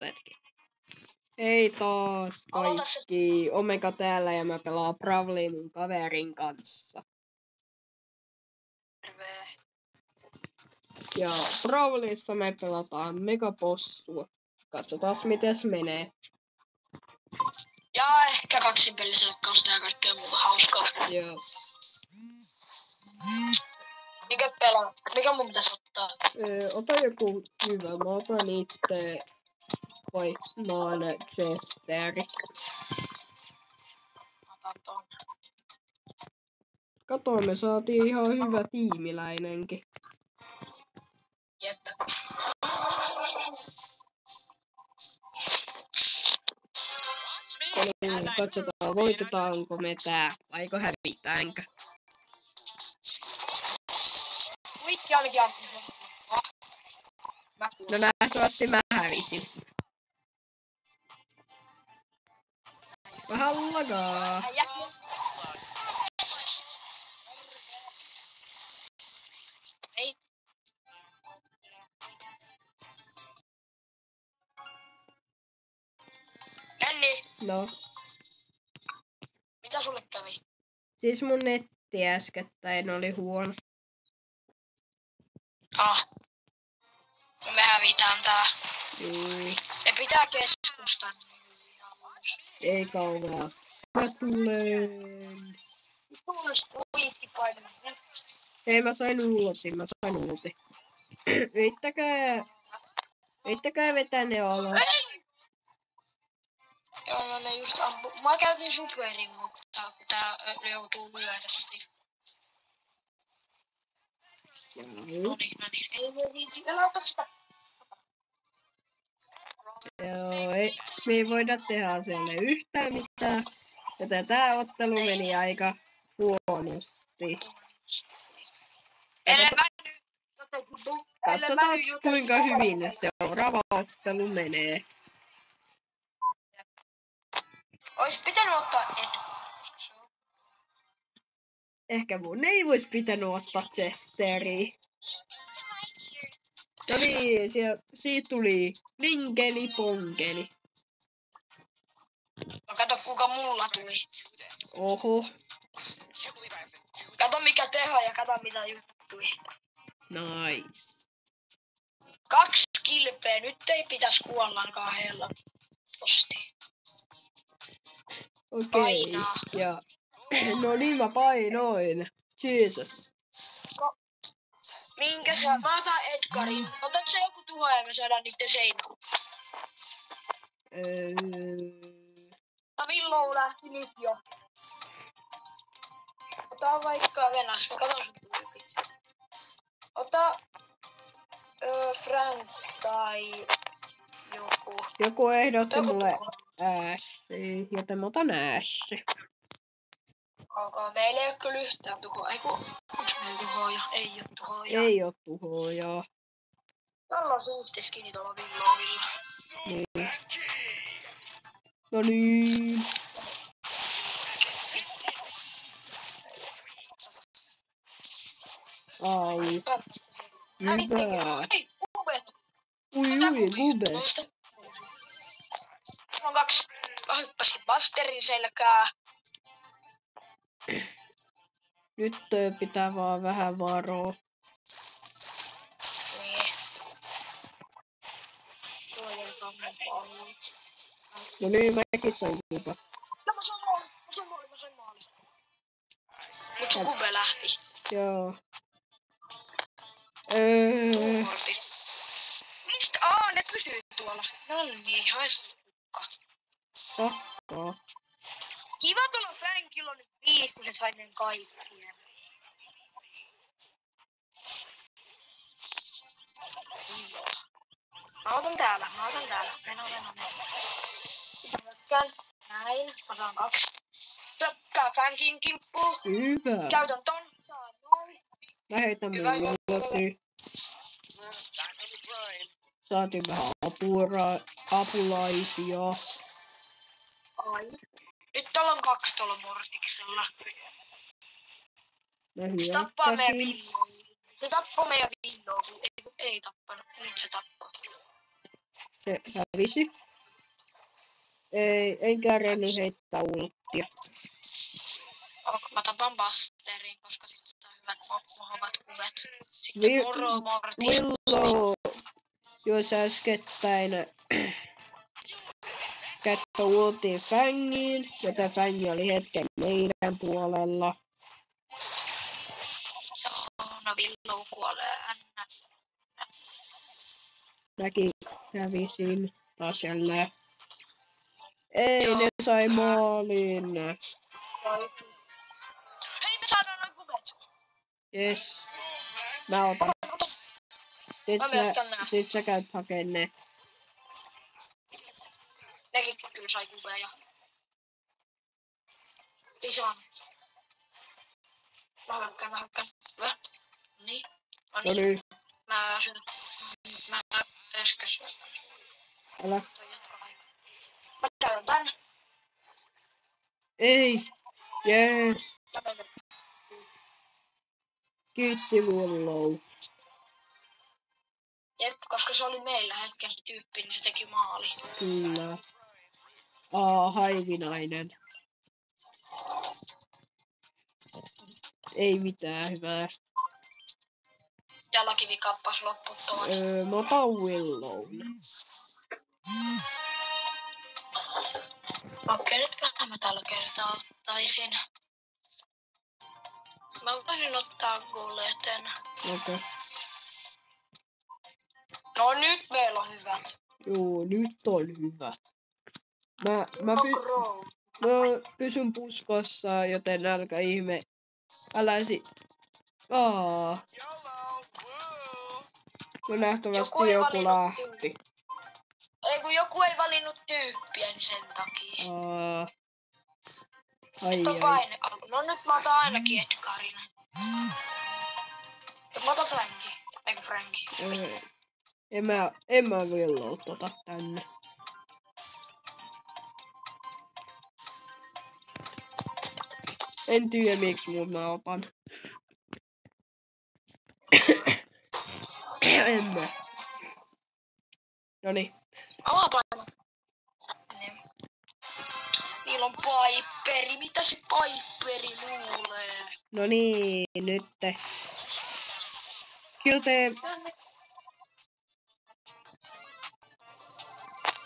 hetki. Hei taas kaikki. Omega täällä ja mä pelaan Bravely mun kaverin kanssa. Terve. Ja Bravelyssa me pelataan megapossua. Katsotaan mites menee. Ja ehkä kaksinpeliselkkausta ja kaikkea muuta hauskaa. Joo. Mikä pelaa? Mikä mun pitäis ottaa? Ota joku hyvä. Mä otan itse maan Chesteri. Otan ton. Kato, me saatiin ihan hyvä tiimiläinenkin. Jep. Katsotaan, voitetaanko me tää, vaiko hävitäänkö. Kuitti ainakin ampuu. No nähtävästi mä hävisin. Vähän lagaa. Ei. Länni, No, mitä sulle kävi? siis mun netti äskettäin oli huono. Me hävitään tää. Juu, Ne pitää keskustan. ei kauaa. Mä tulen. Tuulis kuitti painamassa. Ei, mä sain ulti. Yrittäkää vetää ne alas. Joo, ne just ampu. Mä käytin superin, mutta kun tää joutuu lyödästi. Noniin. Ei viiti, älä ota sitä. Joo, me ei voida tehdä asialle yhtään mitään. Joten tää ottelu meni aika huonosti. Katsotaan kuinka hyvin seuraava ottelu menee. Ois pitänyt ottaa Edgar, koska se on... Ehkä mun ei vois pitänyt ottaa Chesteriä. No niin, siitä tuli linkeli ponkeli. No kato kuinka mulla tuli. Oho, Kato mikä teho ja kato mitä juttui. nice. 2 kilpeä, nyt ei pitäis kuolla kahdella. Posti. Okei, Painaa. ja no niin mä painoin. Jesus. Minkä sä? Mä otan Edgarin. Otat sä joku tuho ja me saadaan niitten seinään. No Villo lähti nyt jo. Ota vaikka Venas, mä katon sun tyypit. Ota Frank tai joku. Joku ehdotti Joku mulle tuho. Ashy, joten mä otan Ashy. Ok, meillä ei oo kyllä yhtään tuhoa. Eiku, onks meillä tuhoja? Ei oo tuhoja. Ei oo tuhoja. Tällä on suustiskin tuolla Villovilla. Niin. No niin. Au. Hyvä. Hei, Ube! Ui, Gube. On 2. Mä hyppäsin Busterin selkää. Nyt pitää vaan vähän varoa. Niin. Suojeltaan mun paljon. No niin, mäkin sain Gube. No mä sain maali. Mut sun Ube lähti. Joo. Tuukortti. Mistä? Ne pysyy tuolla. No niin, haistukka. Pakkaa. Kiva tuolla Frankilla on nyt 5, kun se sai ne kaikkien. Mä otan täällä. Meno. Hyökkään. Näin. Mä saan 2. Tökkää Frankin kimppuun. Hyvä. Käytän ton. Saan noin. Mä heitän Hyvä mun ulti. Saatiin vähän apulaisia. Ai. Nyt tuolla on 2 tuolla Mortiksella. Mä Se tappaa meidän hyökkäsin. Villoa. Se tappoi meidän Villoa. Ei tappanut. Nyt se tappaa. se hävisi. Ei, en kärjännyt heittää ulttia. Mä tapan Busterin, koska sitten on hyvät mohavat kuvet. Sitten moro Mortis. Willow, jos äskettäin kättä ultiin Fangiin, jota Fangi oli hetken meidän puolella. Joo, no Willow kuolee. Mäkin hävisin taas jälleen. Ei, Joo. ne sai maalin. Hei, me saadaan noin kuvet. Jes. Mä otan. Sit sä käyt hakeen ne. Nekin kyllä sai kuveja. Ei saanut. Mä hyökkään. Hyvä. Niin. No niin. Mä ehkä syön. Älä. Mä käyn tän. Ei. Jes. Kiitti Willow. Jep, koska se oli meillä hetken tyyppi, niin se teki maali. Kyllä. Haivinainen. Ei mitään hyvää. Jalakivi kappas lopputtomat. Mä otan Willown. Okei, nytköhän mä tällä kertaa ottaisin. Mä voisin ottaa Goleten. Okei. No nyt meillä on hyvät. Joo, nyt on hyvä. Mä pysyn puskossa, joten älkää ihme. Äläsi. No nähtävästi joku lähti. Ei kun joku ei valinnut tyyppiä, niin sen takia. Nyt on paine. No nyt mä otan ainakin Edgarin. Mä otan Frankin. Eiku Franki. En mä Willow tota tänne. En tiedä miksi, mut mä otan. En mä. Noniin. Niillä on Piperi. Mitä se Piperi luulee? No niin, nytte. Kilte.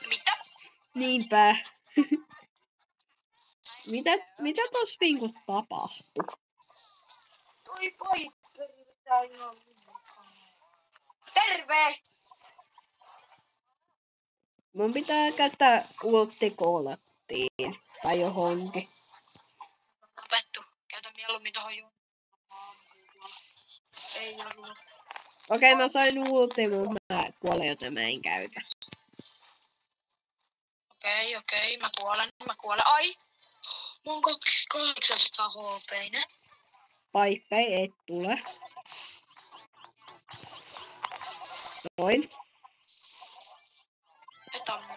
Mitä? Niinpä. Mitä tossa niinku tapahtui? Toi Piperi pitää ihan... Terve! Mun pitää käyttää ultti koolattiin. Tai johonkin. Pettu. Käytä mieluummin tohon Ei ollut. Okei, mä sain ultti, mut mä kuolen, joten mä en käytä. Okei, mä kuolen. Ai! Mä oon 800 HP-inen. Pipe ei tule. Noin. Et ammu.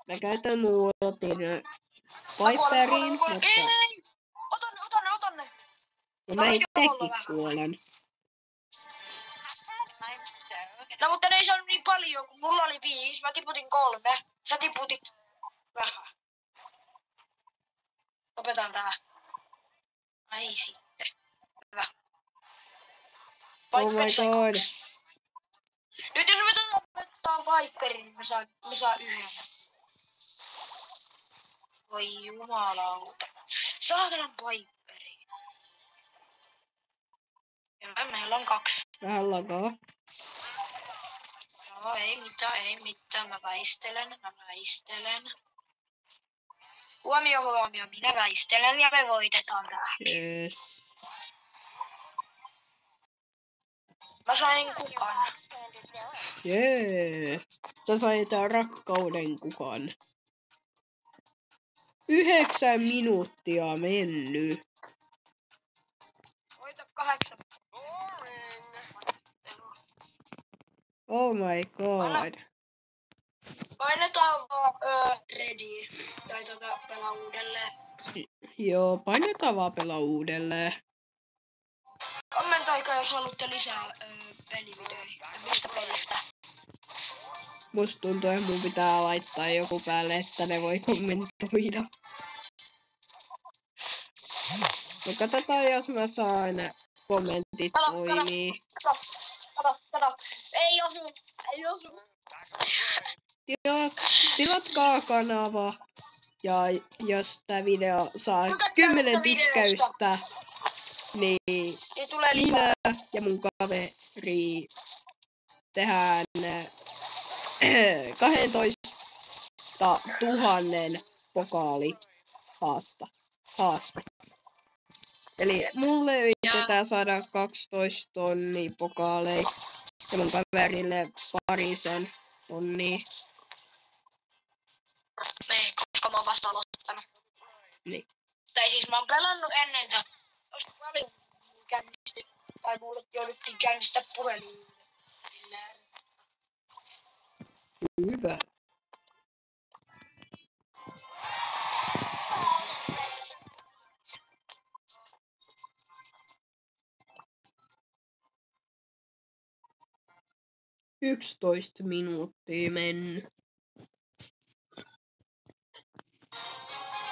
Mä käytän ultin Piperiin, mutta... Ei! Otan ne! No mä itsekin kuolen. No mutta ne ei saanut niin paljon, kun mulla oli 5, mä tiputin 3. Sä tiputit vähän. Lopetan tää. Ai sitten. Hyvä. Oh my god. Nyt jos me otetaan Viperin, niin me saa yhden. Voi jumalauta. Saatanan Viperi. Hyvä, meillä on 2. Vähän lagaa. Joo, ei mitään. Mä väistelen. Huomio, minä väistelen ja me voitetaan tää. Yes. Mä sain kukan. Jee. Sä sait rakkauden kukan. 9 minuuttia mennyt. Voita 8. Oh my god. Painetaan vaan ready. Tai pelaa uudelleen. Joo, painetaan vaan pelaa uudelleen. Kommentoi kommentoikaa, jos haluatte lisää pelivideoita. Mistä pelistä? Musta tuntuu, että mun pitää laittaa joku päälle, että ne voi kommentoida. No katsotaan, jos mä saan kommentit toimii. Kato. Ei osu. Tilatkaa kanava. Ja jos tää video saa 10 tykkäystä, niin minä ja mun kaveri tehdään 12 000 pokaali haaste. Eli mulle yritetään saada 12 tonnia pokaaleja ja mun kaverille 2 tonnia. Ei, koska mä oon vasta aloittanut. Niin. Tai siis mä oon pelannut ennen sitä. Olisiko paljon käynnisty, tai mulle jouduttiin käynnistää puhelin. Hyvä. Yksitoista minuuttia mennyt.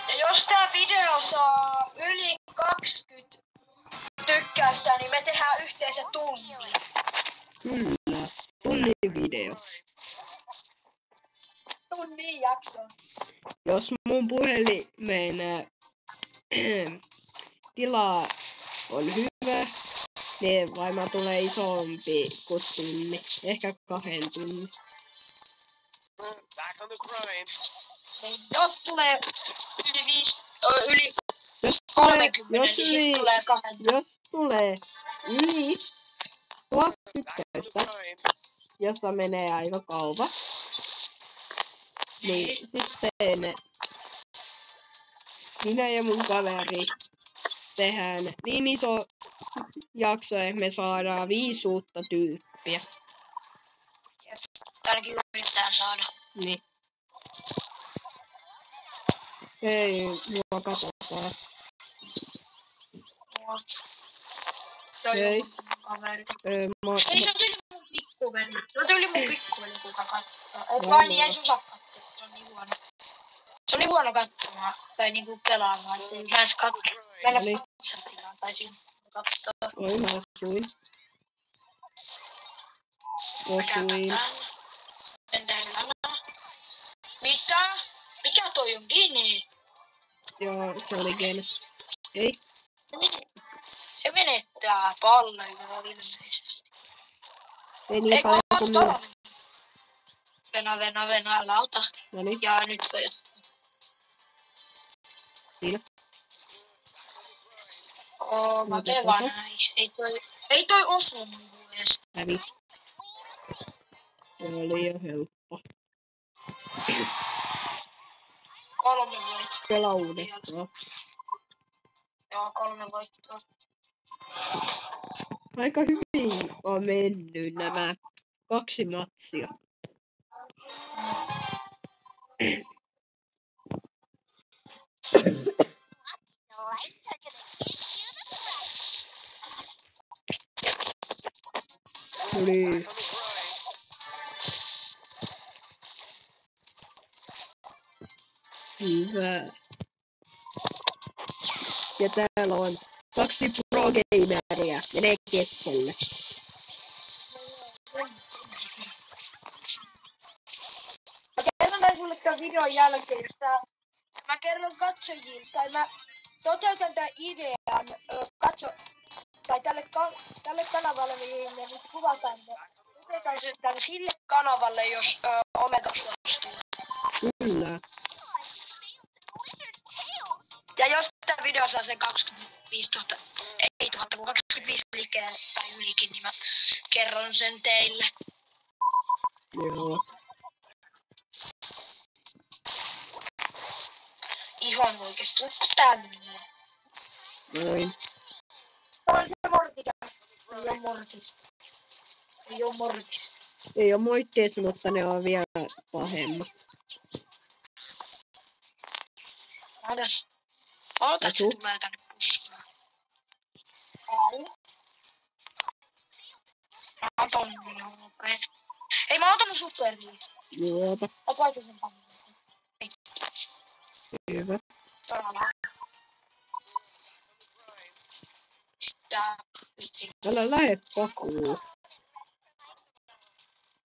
Ja jos tää video saa yli 20 tykkäystä, niin me tehdään yhteensä tunnin. Kyllä. Tunnin video. Tunnin jakso. Jos mun puhelimen tila on hyvä, niin varmaan tulee isompi kuin tunni. Ehkä 2 tunnin. Niin jos tulee yli 30, niin sit tulee 2. Jos tulee yli 1000 tykkäystä, jossa menee aika kauan, niin sitten minä ja mun kaveri tehdään niin iso jakso, että me saadaan 5 uutta tyyppiä. Ainakin yritetään saada. Niin. Hei, mua katsotaan. Hei. Ei, se on tyyli mun pikkuveli. Se on tyyli mun pikkuveli, kuka kattoo. Et vaan niin ei sun saa katsoa. Se on niin huono. Se on niin huono katsomaan. Tai niinku pelaamaan. Että ei saisi katsoa. Mennä katsatilaan tai siinä kattoo. Oi, mä osuin. Mennään elämään. Mitä? Mikä toi on Gini? Joo, se oli Gene. Ei. Se menettää palloja ilmeisesti. Ei niin paljon kuin minä. Venä, lauta. Noniin. Ja nyt Siinä. Mä teen vaan näin. Ei toi osu muu edes. Hävis. Se oli jo helppo. 3 voittoa. Pela uudestaan. Joo, 3 voittoa. Aika hyvin on mennyt nämä 2 matsia. Niin. Hyvä. Ja täällä on 2 pro-gameria. Menee keskelle. Mä kerron tän sulle tän videon jälkeen, jos mä kerron katsojille, tai mä toteutan tän idean tai tälle kanavalle, mihin me nyt kuvataan, toteutan sen tänne sille kanavalle, jos Omega suostuu. Kyllä. Ja jos tää video saa sen 25 000, ei 1000, kun 25 liikkeelle tai ylikin, niin mä kerron sen teille. Joo. Ihan oikeesti, onko tänne? Noin. On se mortikäs. Ei oo mortis. Ei oo mortis. Ei oo moitteet, mutta ne on vielä pahemmat. Oota, että se tulee tänne puskaan. Ai. Otan minun nopeen. Ei, mä otan superia. Juota. Paita sen paljon. Hyvä. Sanalla. Sitä. Älä lähde pakuun.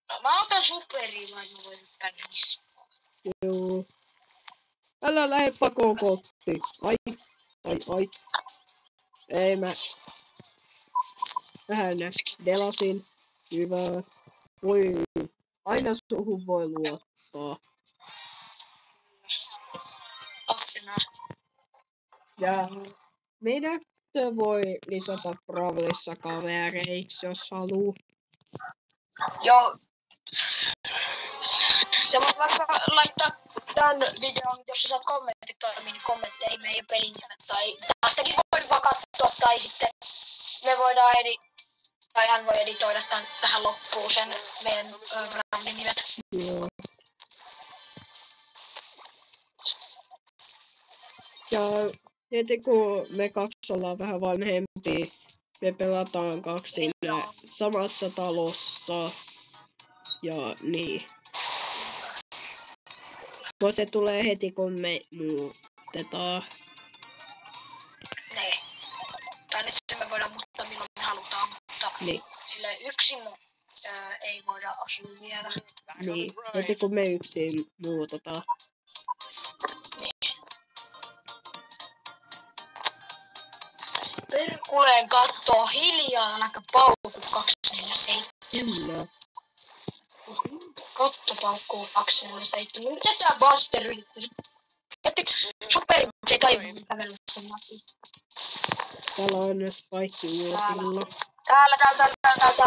No, mä otan superia, vai mä voin hyppää niissä. Joo. Älä lähde pakoon kotiin. Ai. Ei mä. Vähän delasin. Hyvä. Voi. Aina suhun voi luottaa. Oksena. Ja meidän voi lisätä Bravlissa kavereiksi, jos haluu. Joo. Sä voit vaikka laittaa tän videon, jos sä saat kommentteihin meidän pelin nimet, tai tästäkin voi vaan katsoa, tai sitten me voidaan tai hän voi editoida tähän loppuun sen meidän Bravlin nimet. Joo. Ja heti kun me kaksi ollaan vähän vanhempia, me pelataan kaksi siinä samassa talossa. Ja niin. Kun se tulee heti kun me muutetaan. Nee. Tai nyt me voidaan muuttaa milloin me halutaan, mutta Niin. sille yksin ei voida asua vielä. Niin. Heti kun me yksin muutetaan. Perkuleen kattoo hiljaa, äläkä pauku 247. Kyllä. Katto paukkuu 247. Mitä tää Buster yritti? Jättikö superi, se ei taivu kävellä sen läpi. Täällä on nyt Spike uutilla. Täällä.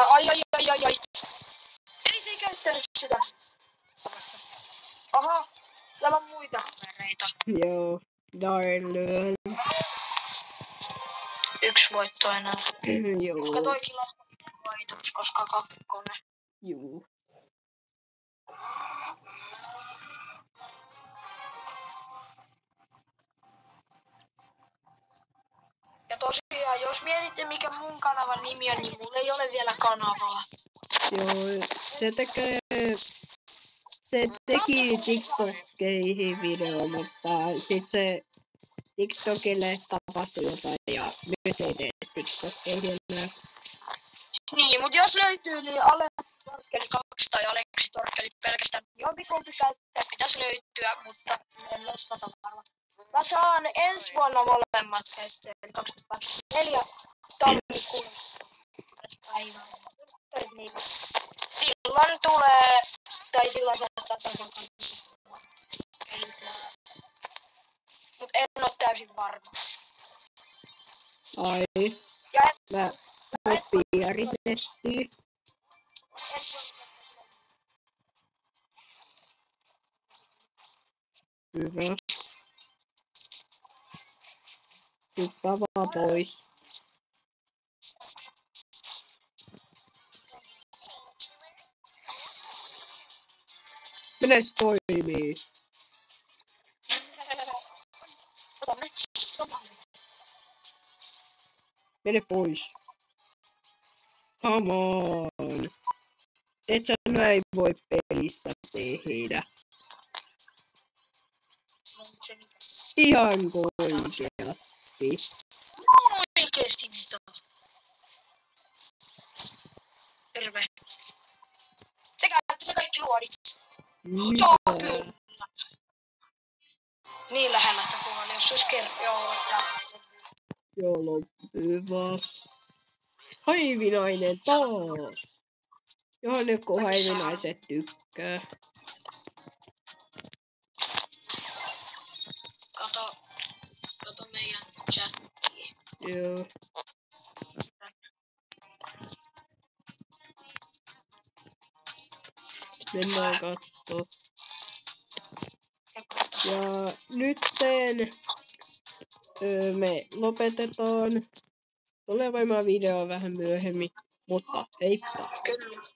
Ai. Ei se ei käyttänyt sitä. Aha, täällä on muita kavereita. Joo. Darn. Yksi voitto enää. Joo. Koska toikin laskee voitos, koska kakkonen. Juu. Ja tosiaan, jos mietitte mikä mun kanavan nimi on, niin mulla ei ole vielä kanavaa. Joo, se teki TikTokkeihin video, mutta sit se TikTokille tapahtui jotain ja nyt ei tee TikTokkeihin enää. Niin, mut jos löytyy, niin Aleksi Torkkeli 2 tai Aleksi Torkkeli pelkästään jompikumpi käyttäjä pitäisi löytyä, mutta en ole 100 varma. Mä saan ensi vuonna molemmat käyttäjät, eli 2024 tammikuussa päivänä. Niin. Silloin tulee, tai silloin saattaa tasan. Mut en oo täysin varma. Ai, Ja mä piiritettiin. Hyvä. Tuppa vaan pois. Mene se toimii. Mene pois. Come on. Et sä näin voi pelissä tehdä. Ihan oikeasti. Oikeesti mitä? Terve. Se käytti kaikki luodit. Joo, kyllä. Niin lähellä, että kuoli, jos olisi kerran. Joo, hyvä. Haivinainen taas. Johon joku haivinaiset tykkää. Kato meidän chattia. Joo. Mennään kattoo. Ja nytten me lopetetaan. Tulee voimaan video vähän myöhemmin, mutta heippa. Kyllä.